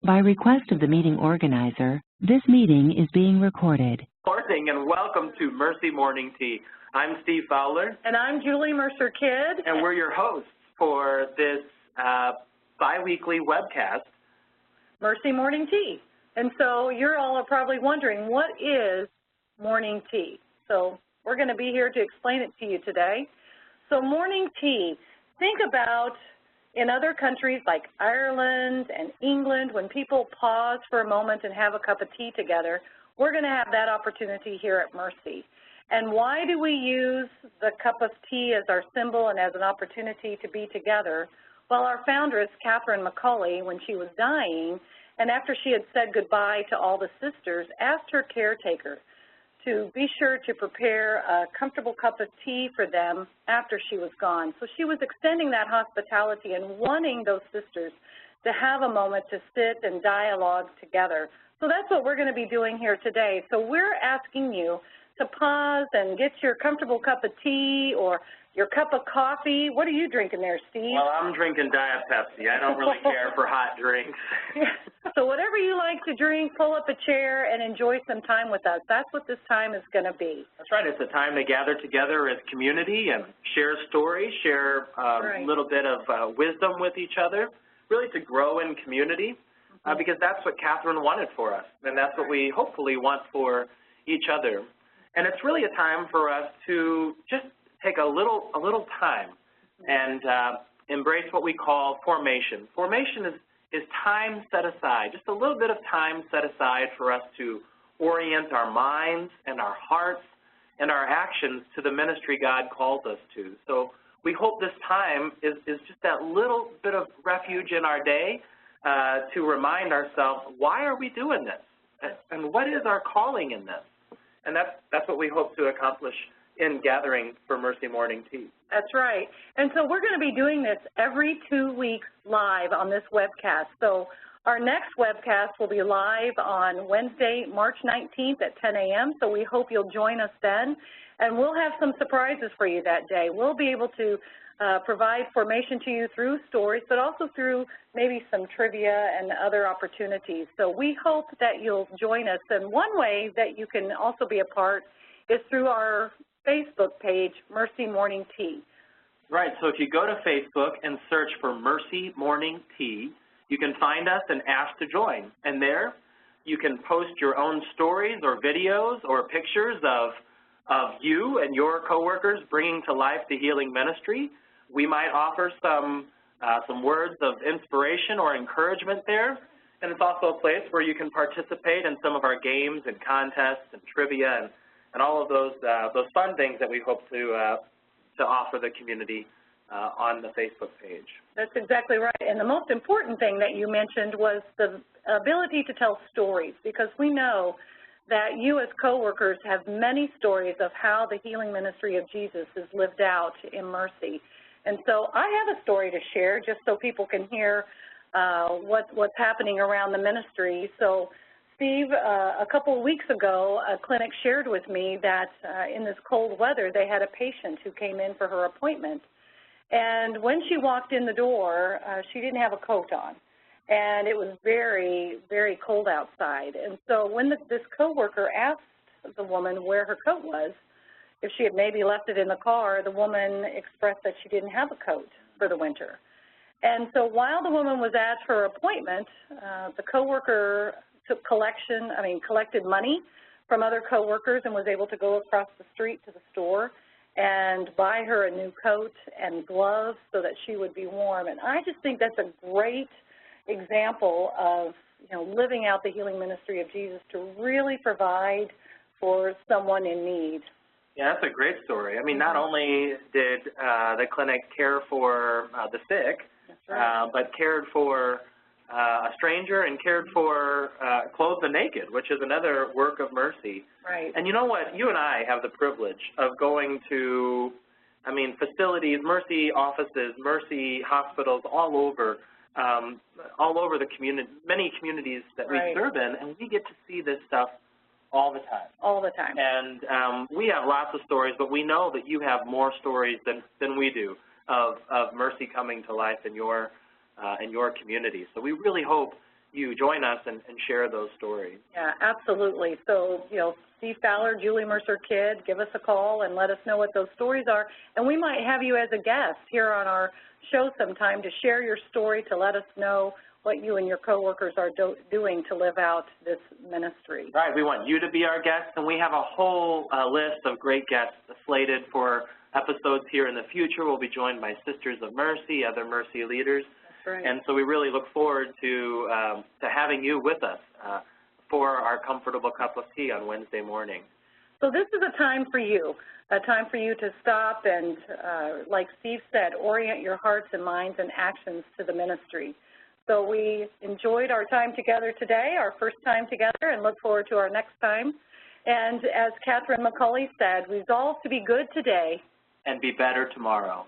By request of the meeting organizer, this meeting is being recorded. Morning and welcome to Mercy Morning Tea. I'm Steve Fowler. And I'm Julie Mercer-Kidd. And we're your hosts for this bi-weekly webcast, Mercy Morning Tea. And so you're all probably wondering, what is morning tea? So we're going to be here to explain it to you today. So morning tea, think about in other countries like Ireland and England, when people pause for a moment and have a cup of tea together, we're going to have that opportunity here at Mercy. And why do we use the cup of tea as our symbol and as an opportunity to be together? Well, our foundress, Catherine McCauley, when she was dying, and after she had said goodbye to all the sisters, asked her caretaker to be sure to prepare a comfortable cup of tea for them after she was gone. So she was extending that hospitality and wanting those sisters to have a moment to sit and dialogue together. So that's what we're going to be doing here today. So we're asking you to pause and get your comfortable cup of tea or your cup of coffee. What are you drinking there, Steve? Well, I'm drinking Diet Pepsi. I don't really care for hot drinks. So whatever you like to drink, pull up a chair and enjoy some time with us. That's what this time is going to be. That's right. It's a time to gather together as community and share stories, share a little bit of wisdom with each other, really to grow in community, because that's what Catherine wanted for us, and that's what we hopefully want for each other. And it's really a time for us to just take a little time and embrace what we call formation. Formation is time set aside, just a little bit of time set aside for us to orient our minds and our hearts and our actions to the ministry God calls us to. So we hope this time is just that little bit of refuge in our day to remind ourselves, why are we doing this? And what is our calling in this? And that's what we hope to accomplish in gathering for Mercy Morning Tea. That's right. And so we're going to be doing this every 2 weeks live on this webcast. So our next webcast will be live on Wednesday, March 19th at 10 a.m. So we hope you'll join us then. And we'll have some surprises for you that day. We'll be able to provide formation to you through stories, but also through maybe some trivia and other opportunities. So we hope that you'll join us. And one way that you can also be a part is through our Facebook page, Mercy Morning Tea. Right, so if you go to Facebook and search for Mercy Morning Tea, you can find us and ask to join. And there you can post your own stories or videos or pictures of you and your coworkers bringing to life the healing ministry. We might offer some words of inspiration or encouragement there. And it's also a place where you can participate in some of our games and contests and trivia and all of those fun things that we hope to offer the community on the Facebook page. That's exactly right. And the most important thing that you mentioned was the ability to tell stories, because we know that you as coworkers have many stories of how the healing ministry of Jesus is lived out in Mercy. And so I have a story to share just so people can hear what's happening around the ministry. So Steve, a couple of weeks ago, a clinic shared with me that in this cold weather, they had a patient who came in for her appointment. And when she walked in the door, she didn't have a coat on. And it was very, very cold outside. And so when this coworker asked the woman where her coat was, if she had maybe left it in the car, the woman expressed that she didn't have a coat for the winter. And so while the woman was at her appointment, the coworker collected money from other coworkers and was able to go across the street to the store and buy her a new coat and gloves so that she would be warm. And I just think that's a great example of, living out the healing ministry of Jesus to really provide for someone in need. Yeah, that's a great story. I mean, not only did the clinic care for the sick, but cared for a stranger and cared for clothed the naked, which is another work of mercy. Right. And you know what? You and I have the privilege of going to, facilities, Mercy offices, Mercy hospitals all over the community, many communities that we serve in, and we get to see this stuff all the time. All the time. And we have lots of stories, but we know that you have more stories than we do of mercy coming to life in your community. So we really hope you join us and share those stories. Yeah, absolutely. So, Steve Fowler, Julie Mercer Kidd, give us a call and let us know what those stories are. And we might have you as a guest here on our show sometime to share your story, to let us know what you and your coworkers are doing to live out this ministry. Right. We want you to be our guest, and we have a whole list of great guests slated for episodes here in the future. We'll be joined by Sisters of Mercy, other Mercy leaders. That's right. And so we really look forward to having you with us for our comfortable cup of tea on Wednesday morning. So this is a time for you to stop and, like Steve said, orient your hearts and minds and actions to the ministry. So we enjoyed our time together today, our first time together, and look forward to our next time. And as Catherine McCulley said, resolve to be good today and be better tomorrow.